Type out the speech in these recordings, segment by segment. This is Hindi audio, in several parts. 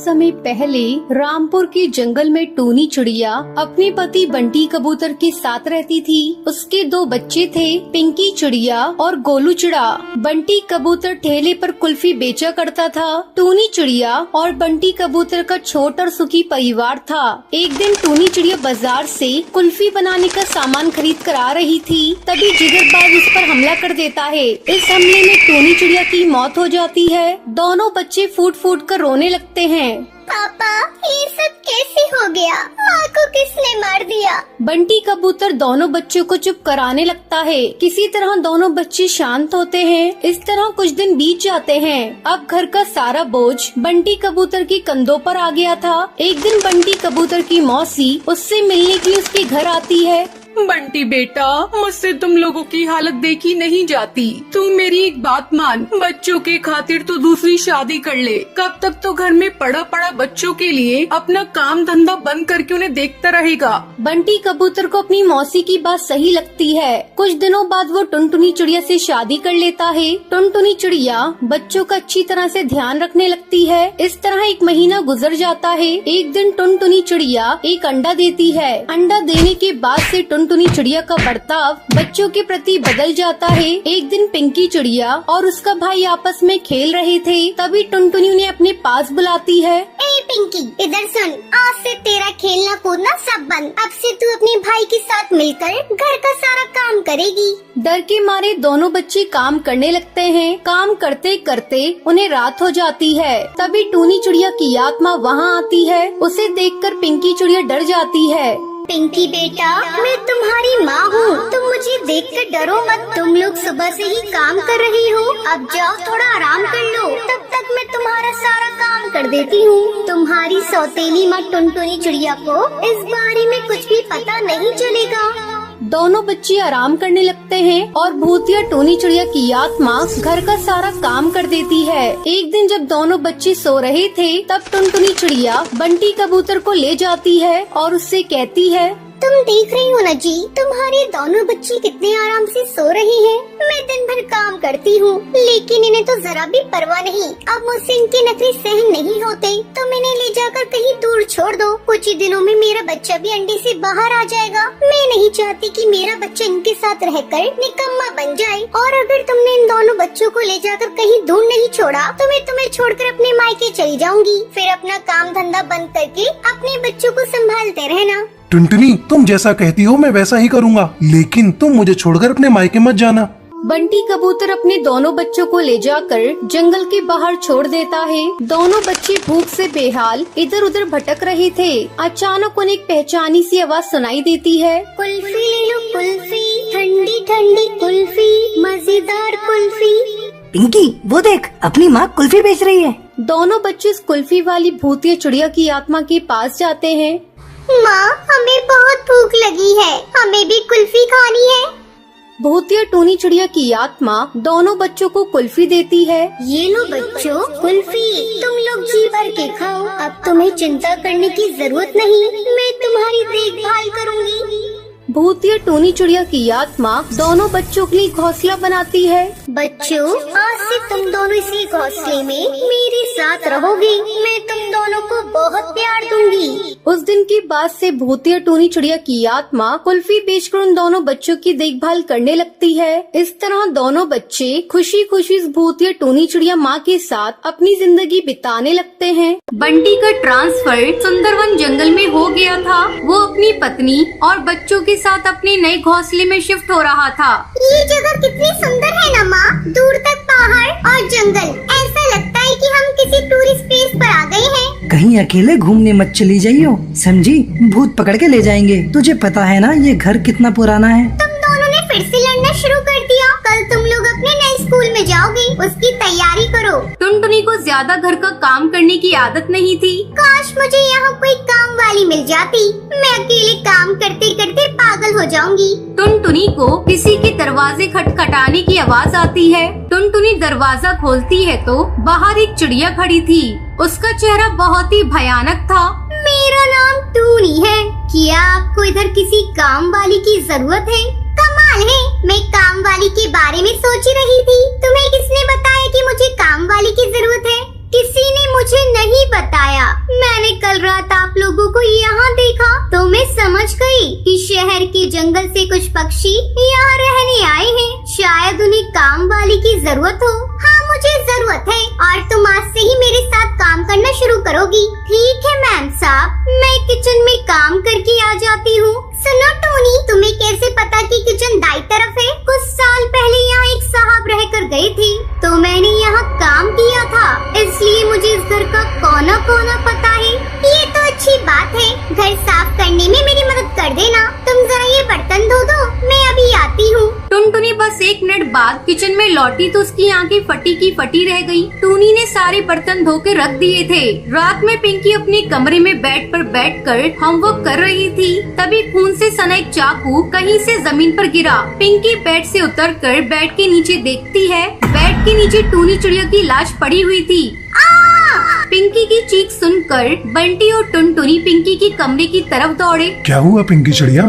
समय पहले रामपुर के जंगल में टूनी चिड़िया अपने पति बंटी कबूतर के साथ रहती थी। उसके 2 बच्चे थे, पिंकी चिड़िया और गोलू चिड़ा। बंटी कबूतर ठेले पर कुल्फी बेचा करता था। टूनी चिड़िया और बंटी कबूतर का छोटा और सुखी परिवार था। एक दिन टूनी चिड़िया बाजार से कुल्फी बनाने का सामान खरीद कर आ रही थी, तभी जिगरबाज उस पर हमला कर देता है। इस हमले में टूनी चिड़िया की मौत हो जाती है। दोनों बच्चे फूट फूट कर रोने लगते हैं। पापा, ये सब कैसे हो गया? माँ को किसने मार दिया? बंटी कबूतर दोनों बच्चों को चुप कराने लगता है। किसी तरह दोनों बच्चे शांत होते हैं। इस तरह कुछ दिन बीत जाते हैं। अब घर का सारा बोझ बंटी कबूतर के कंधों पर आ गया था। एक दिन बंटी कबूतर की मौसी उससे मिलने के लिए उसके घर आती है। बंटी बेटा, मुझसे तुम लोगों की हालत देखी नहीं जाती। तू मेरी एक बात मान, बच्चों के खातिर तो दूसरी शादी कर ले। कब तक तो घर में पड़ा पड़ा बच्चों के लिए अपना काम धंधा बंद करके उन्हें देखता रहेगा। बंटी कबूतर को अपनी मौसी की बात सही लगती है। कुछ दिनों बाद वो टुनटुनी चिड़िया से शादी कर लेता है। टुनटुनी चिड़िया बच्चों का अच्छी तरह से ध्यान रखने लगती है। इस तरह 1 महीना गुजर जाता है। एक दिन टुनटुनी चिड़िया एक अंडा देती है। अंडा देने के बाद से टुनटुनी चिड़िया का बर्ताव बच्चों के प्रति बदल जाता है। एक दिन पिंकी चिड़िया और उसका भाई आपस में खेल रहे थे, तभी टुनटुनी उन्हें अपने पास बुलाती है। ए पिंकी, इधर सुन। आज से तेरा खेलना कूदना सब बंद। अब से तू अपने भाई के साथ मिलकर घर का सारा काम करेगी। डर के मारे दोनों बच्चे काम करने लगते हैं। काम करते करते उन्हें रात हो जाती है। तभी टूनी चिड़िया की आत्मा वहाँ आती है। उसे देखकर पिंकी चिड़िया डर जाती है। पिंकी बेटा, मैं तुम्हारी माँ हूँ। तुम मुझे देखकर डरो मत। तुम लोग सुबह से ही काम कर रही हो। अब जाओ थोड़ा आराम कर लो, तब तक मैं तुम्हारा सारा काम कर देती हूँ। तुम्हारी सौतेली माँ टुनटुनी चिड़िया को इस बारे में कुछ भी पता नहीं चलेगा। दोनों बच्चे आराम करने लगते हैं और भूतिया टूनी चिड़िया की आत्मा घर का सारा काम कर देती है। एक दिन जब दोनों बच्चे सो रहे थे, तब टुनटुनी चिड़िया बंटी कबूतर को ले जाती है और उससे कहती है, तुम देख रही हो ना जी, तुम्हारे दोनों बच्चे कितने आराम से सो रही हैं। मैं दिन भर काम करती हूँ, लेकिन इन्हें तो जरा भी परवाह नहीं। अब मुझसे इनके नखरे सहन नहीं होते, तो इन्हें ले जाकर कहीं दूर छोड़ दो। कुछ ही दिनों में मेरा बच्चा भी अंडे से बाहर आ जाएगा। मैं नहीं चाहती कि मेरा बच्चा इनके साथ रहकर निकम्मा बन जाए। और अगर तुमने इन दोनों बच्चों को ले जाकर कहीं दूर नहीं छोड़ा, तो मैं तुम्हें छोड़कर अपने मायके चली जाऊंगी। फिर अपना काम धंधा बंद करके अपने बच्चों को संभालते रहना। टुनटुनी, तुम जैसा कहती हो मैं वैसा ही करूँगा, लेकिन तुम मुझे छोड़कर अपने मायके मत जाना। बंटी कबूतर अपने दोनों बच्चों को ले जाकर जंगल के बाहर छोड़ देता है। दोनों बच्चे भूख से बेहाल इधर उधर भटक रहे थे। अचानक उन्हें एक पहचानी सी आवाज सुनाई देती है। कुल्फी ले लो कुल्फी, ठंडी ठंडी कुल्फी, मजेदार कुल्फी। पिंकी, वो देख, अपनी माँ कुल्फी बेच रही है। दोनों बच्चे इस कुल्फी वाली भूतिया चिड़िया की आत्मा के पास जाते हैं। माँ, हमें बहुत भूख लगी है, हमें भी कुल्फी खानी है। भूतिया टूनी चिड़िया की आत्मा दोनों बच्चों को कुल्फी देती है। ये लो बच्चों, कुल्फी, तुम लोग जी भर के खाओ। अब तुम्हें चिंता करने की जरूरत नहीं, मैं तुम्हारी देखभाल करूँगी। भूतिया टूनी चिड़िया की आत्मा दोनों बच्चों के लिए घोंसला बनाती है। बच्चों, आज से तुम दोनों इसी घोंसले में मेरे साथ रहोगे। मैं तुम दोनों को बहुत प्यार दूंगी। उस दिन के बाद से भूतिया टूनी चिड़िया की आत्मा कुल्फी बेचकर उन दोनों बच्चों की देखभाल करने लगती है। इस तरह दोनों बच्चे खुशी खुशी इस भूतिया टूनी चिड़िया माँ के साथ अपनी जिंदगी बिताने लगते हैं। बंटी का ट्रांसफर सुंदरवन जंगल में हो गया था। वो अपनी पत्नी और बच्चों के साथ अपने नए घोंसले में शिफ्ट हो रहा था। ये जगह कितनी सुंदर है ना माँ, दूर तक पहाड़ और जंगल। ऐसा लगता है कि हम किसी टूरिस्ट प्लेस पर आ गए हैं। कहीं अकेले घूमने मत चली जाइयो, समझी? भूत पकड़ के ले जाएंगे। तुझे पता है ना ये घर कितना पुराना है। तुम दोनों ने फिर से लड़ना शुरू कर दिया। कल तुम लोग अपने नए स्कूल में जाओगे, उसकी तैयारी करो। टुनटुनी को ज्यादा घर का काम करने की आदत नहीं थी। काश मुझे यहाँ कोई काम वाली मिल जाती, मैं अकेले काम करते करते पागल हो जाऊंगी। टुनटुनी को किसी के दरवाजे खटखटाने की आवाज आती है। टुनटुनी दरवाजा खोलती है तो बाहर एक चिड़िया खड़ी थी। उसका चेहरा बहुत ही भयानक था। मेरा नाम टूनी है। क्या आपको इधर किसी काम वाली की जरूरत है? कमाल है, मैं काम वाली के बारे में सोच रही थी। तुम्हें किसने बताया कि मुझे काम वाली की जरूरत है? किसी ने मुझे नहीं बताया। जंगल से कुछ पक्षी यहाँ रहने आए हैं। शायद उन्हें काम वाली की जरूरत हो। हाँ, मुझे जरूरत है और तुम आज से ही मेरे साथ काम करना शुरू करोगी। ठीक है मैम साहब, मैं किचन में काम करके आ जाती हूँ। सुनो टोनी, तुम्हें कैसे पता कि किचन दाई तरफ है? कुछ साल पहले यहाँ एक साहब रह कर गए थे, तो मैंने यहाँ काम किया था, इसलिए मुझे इस घर का कोना कोना पता है। ये तो अच्छी बात है। घर साफ करने में मेरी मदद कर देना। तुम जरा ये बर्तन धो दो, मैं अभी आती हूँ। टुनटुनी बस 1 मिनट बाद किचन में लौटी तो उसकी आंखें फटी की फटी रह गई। टूनी ने सारे बर्तन धो के रख दिए थे। रात में पिंकी अपने कमरे में बेड पर बैठकर होमवर्क कर रही थी, तभी खून से सना एक चाकू कहीं से जमीन पर गिरा। पिंकी बेड से उतरकर बेड के नीचे देखती है, बेड के नीचे टूनी चिड़िया की लाश पड़ी हुई थी। पिंकी की चीख सुनकर बंटी और टुनटुनी पिंकी के कमरे की तरफ दौड़े। क्या हुआ पिंकी चिड़िया?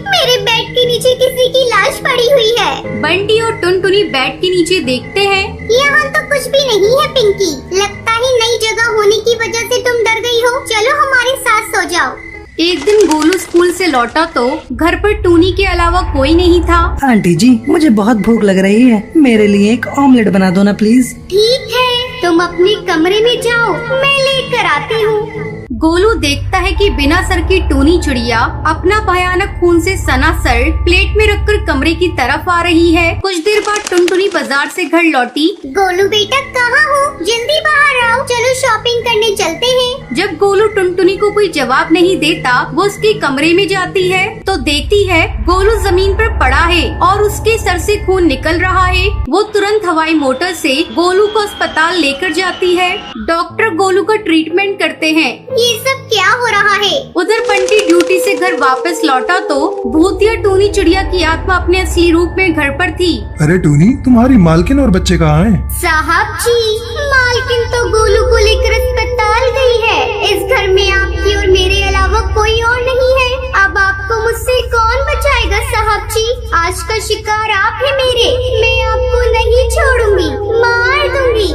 मेरे बेड के नीचे किसी की लाश पड़ी हुई है। बंटी और टुनटुनी बेड के नीचे देखते हैं। यहाँ तो कुछ भी नहीं है पिंकी, लगता है नई जगह होने की वजह से तुम डर गई हो। चलो हमारे साथ सो जाओ। एक दिन गोलू स्कूल से लौटा तो घर पर टूनी के अलावा कोई नहीं था। आंटी जी, मुझे बहुत भूख लग रही है, मेरे लिए एक ऑमलेट बना दो ना प्लीज। ठीक है, तुम अपने कमरे में जाओ, मैं लेकर आती हूँ। गोलू देखता है कि बिना सर की टूनी चिड़िया अपना भयानक खून से सना सर प्लेट में रखकर कमरे की तरफ आ रही है। कुछ देर बाद टुनटुनी बाजार से घर लौटी। गोलू बेटा कहाँ हो? जल्दी बाहर आओ, चलो शॉपिंग करने चलते हैं। जब गोलू टुनटुनी को कोई जवाब नहीं देता, वो उसके कमरे में जाती है तो देखती है गोलू जमीन पर पड़ा है और उसके सर से खून निकल रहा है। वो तुरंत हवाई मोटर से गोलू को अस्पताल लेकर जाती है। डॉक्टर गोलू का ट्रीटमेंट करते हैं। ये सब क्या हो रहा है? उधर बंटी ड्यूटी से घर वापस लौटा तो भूतिया टूनी चिड़िया की आत्मा अपने असली रूप में घर पर थी। अरे टूनी, तुम्हारी मालकिन और बच्चे कहाँ हैं? साहब जी, मालकिन तो गोलू को लेकर अस्पताल गई है। इस घर में आपकी और मेरे अलावा कोई और नहीं है। अब आपको मुझसे कौन बचाएगा साहब जी? आज का शिकार आप है मेरे। मैं आपको नहीं छोड़ूंगी, मार दूंगी।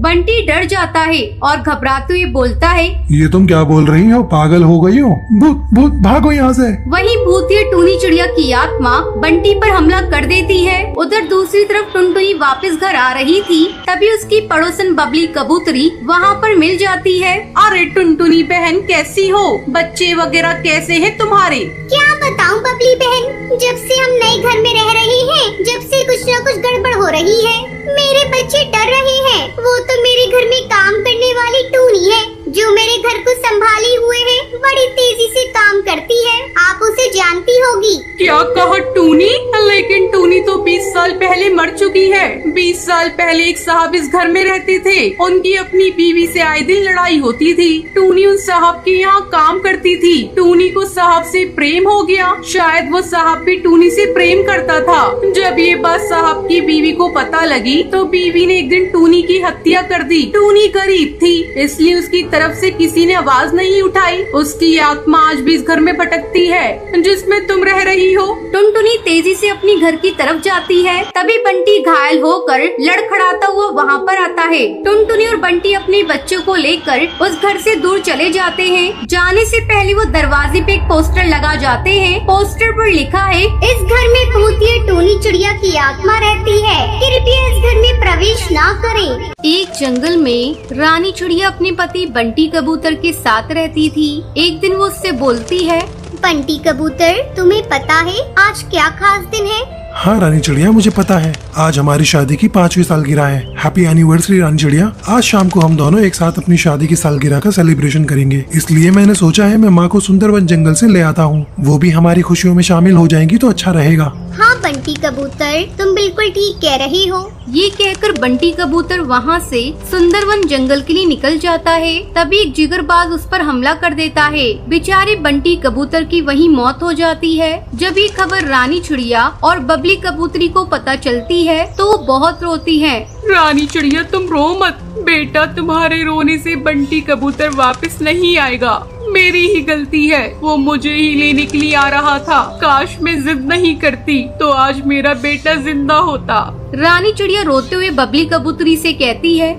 बंटी डर जाता है और घबराते हुए बोलता है, ये तुम क्या बोल रही हो? पागल हो गई हो? भूत भूत, भागो यहाँ से। वहीं भूतिया टूनी चिड़िया की आत्मा बंटी पर हमला कर देती है। उधर दूसरी तरफ टुनटुनी वापस घर आ रही थी, तभी उसकी पड़ोसन बबली कबूतरी वहाँ पर मिल जाती है। अरे टुनटुनी बहन, कैसी हो? बच्चे वगैरह कैसे हैं तुम्हारे? क्या बताऊं बबली बहन, जब से हम नए घर में रह रहे हैं, जब से कुछ न कुछ गड़बड़ हो रही है। मेरे बच्चे डर रहे हैं। वो तो मेरे घर में काम करने वाली टूनी है, जो मेरे घर को संभाले हुए है। बड़ी तेजी से काम करती है, आप उसे जानती होगी। क्या कहा टूनी? लेकिन टूनी तो 20 साल पहले मर चुकी है। 20 साल पहले एक साहब इस घर में रहते थे। उनकी अपनी बीवी से आए दिन लड़ाई होती थी। टूनी उन साहब के यहाँ काम करती थी। टूनी को साहब से प्रेम हो गया। शायद वो साहब भी टूनी से प्रेम करता था। जब ये बात साहब की बीवी को पता लगी तो बीवी ने एक दिन टूनी की हत्या कर दी। टूनी गरीब थी, इसलिए उसकी तरफ से किसी ने आवाज नहीं उठाई। उसकी आत्मा आज भी इस घर में भटकती है जिसमें तुम रह रही हो। टुनटुनी तेजी से अपनी घर की तरफ जाती है, तभी बंटी घायल होकर लड़खड़ाता हुआ वहाँ पर आता है। टुनटुनी और बंटी अपने बच्चों को लेकर उस घर से दूर चले जाते हैं। जाने से पहले वो दरवाजे पे एक पोस्टर लगा जाते हैं। पोस्टर पर लिखा है, इस घर में भूतिया टूनी चिड़िया की आत्मा रहती है, कृपया इस घर में प्रवेश ना करें। एक जंगल में रानी चिड़िया अपने पति बंटी कबूतर के साथ रहती थी। एक दिन वो उससे बोलती है, बंटी कबूतर, तुम्हें पता है आज क्या खास दिन है? हाँ रानी चिड़िया, मुझे पता है। आज हमारी शादी की 5वीं सालगिरह है। हैप्पी एनिवर्सरी रानी चिड़िया। आज शाम को हम दोनों एक साथ अपनी शादी की सालगिरह का सेलिब्रेशन करेंगे, इसलिए मैंने सोचा है मैं माँ को सुंदरवन जंगल से ले आता हूँ। वो भी हमारी खुशियों में शामिल हो जाएंगी तो अच्छा रहेगा। हाँ बंटी कबूतर, तुम बिल्कुल ठीक कह रही हो। ये कहकर बंटी कबूतर वहाँ से सुंदरवन जंगल के लिए निकल जाता है। तभी एक जिगरबाज उस पर हमला कर देता है। बेचारे बंटी कबूतर की वहीं मौत हो जाती है। जब ये खबर रानी चिड़िया और बबली कबूतरी को पता चलती है तो वो बहुत रोती है। रानी चिड़िया, तुम रो मत। बेटा, तुम्हारे रोने से बंटी कबूतर वापस नहीं आएगा। मेरी ही गलती है, वो मुझे ही लेने के लिए आ रहा था। काश मैं जिद नहीं करती तो आज मेरा बेटा जिंदा होता। रानी चिड़िया रोते हुए बबली कबूतरी से कहती है,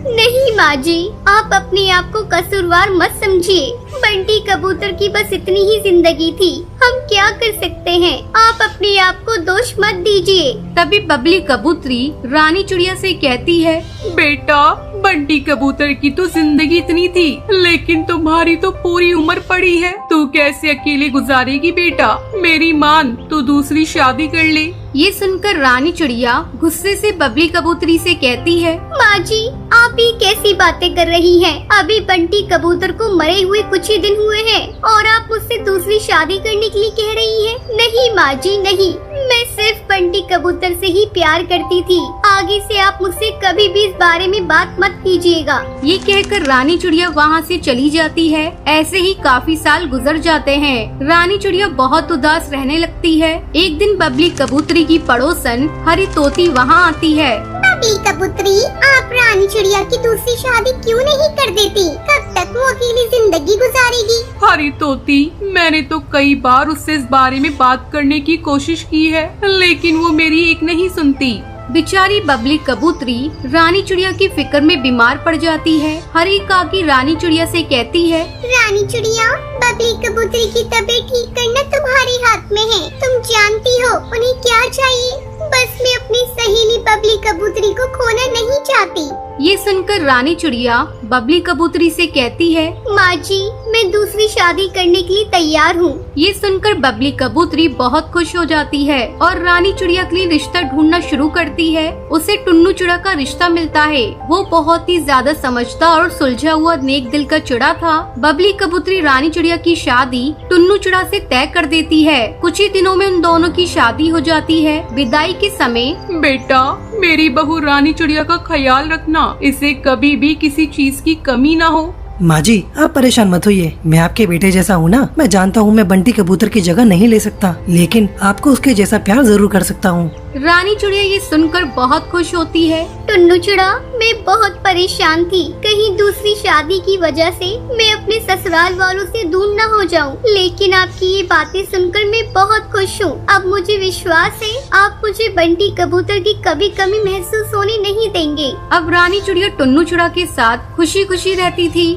नहीं माँ माँ जी, आप अपने आप को कसूरवार मत समझिए। बंटी कबूतर की बस इतनी ही जिंदगी थी, हम क्या कर सकते हैं। आप अपने आप को दोष मत दीजिए। तभी बबली कबूतरी रानी चिड़िया से कहती है, बेटा, बंटी कबूतर की तो जिंदगी इतनी थी, लेकिन तुम्हारी तो पूरी उम्र पड़ी है। तू कैसे अकेले गुजारेगी बेटा? मेरी मान, तू दूसरी शादी कर ले। ये सुनकर रानी चिड़िया गुस्से से बबली कबूतरी से कहती है, माँ जी, आप ही कैसी बातें कर रही हैं? अभी बंटी कबूतर को मरे हुए कुछ ही दिन हुए हैं और आप मुझसे दूसरी शादी करने के लिए कह रही हैं? नहीं माँ जी, नहीं, मैं सिर्फ बंटी कबूतर से ही प्यार करती थी। आगे से आप मुझसे कभी भी इस बारे में बात मत कीजिएगा। ये कहकर रानी चिड़िया वहाँ से चली जाती है। ऐसे ही काफी साल गुजर जाते हैं। रानी चिड़िया बहुत उदास रहने लगती है। एक दिन बबली कबूतरी की पड़ोसन हरी तोती वहाँ आती है। बबली कबूतरी, आप रानी चिड़िया की दूसरी शादी क्यों नहीं कर देती? कब तक वो अकेली जिंदगी गुजारेगी? हरी तोती, मैंने तो कई बार उससे इस बारे में बात करने की कोशिश की है, लेकिन वो मेरी एक नहीं सुनती। बेचारी बबली कबूतरी रानी चिड़िया की फिक्र में बीमार पड़ जाती है। हरी काकी रानी चिड़िया से कहती है, रानी चिड़िया, बबली कबूतरी की तबीयत ठीक करना तुम्हारे हाथ में है। तुम जानती हो उन्हें क्या चाहिए। बस मैं अपनी सहेली बबली कबूतरी को खोना नहीं चाहती। ये सुनकर रानी चिड़िया बबली कबूतरी से कहती है, माँ जी, मैं दूसरी शादी करने के लिए तैयार हूँ। ये सुनकर बबली कबूतरी बहुत खुश हो जाती है और रानी चिड़िया के लिए रिश्ता ढूंढना शुरू करती है। उसे टुन्नू चिड़ा का रिश्ता मिलता है। वो बहुत ही ज्यादा समझदार और सुलझा हुआ नेक दिल का चिड़ा था। बबली कबूतरी रानी चिड़िया की शादी टुन्नू चिड़ा से तय कर देती है। कुछ ही दिनों में उन दोनों की शादी हो जाती है। विदाई के समय, बेटा, मेरी बहू रानी चिड़िया का ख्याल रखना, इसे कभी भी किसी चीज की कमी ना हो। माँ जी, आप परेशान मत होइए। मैं आपके बेटे जैसा हूँ ना। मैं जानता हूँ मैं बंटी कबूतर की जगह नहीं ले सकता, लेकिन आपको उसके जैसा प्यार जरूर कर सकता हूँ। रानी चिड़िया ये सुनकर बहुत खुश होती है। टुन्नू चिड़ा, मैं बहुत परेशान थी, कहीं दूसरी शादी की वजह से मैं अपने ससुराल वालों से दूर न हो जाऊं। लेकिन आपकी ये बातें सुनकर मैं बहुत खुश हूँ। अब मुझे विश्वास है आप मुझे बंटी कबूतर की कभी कमी महसूस होने नहीं देंगे। अब रानी चिड़िया टुन्नू चिड़ा के साथ खुशी खुशी रहती थी।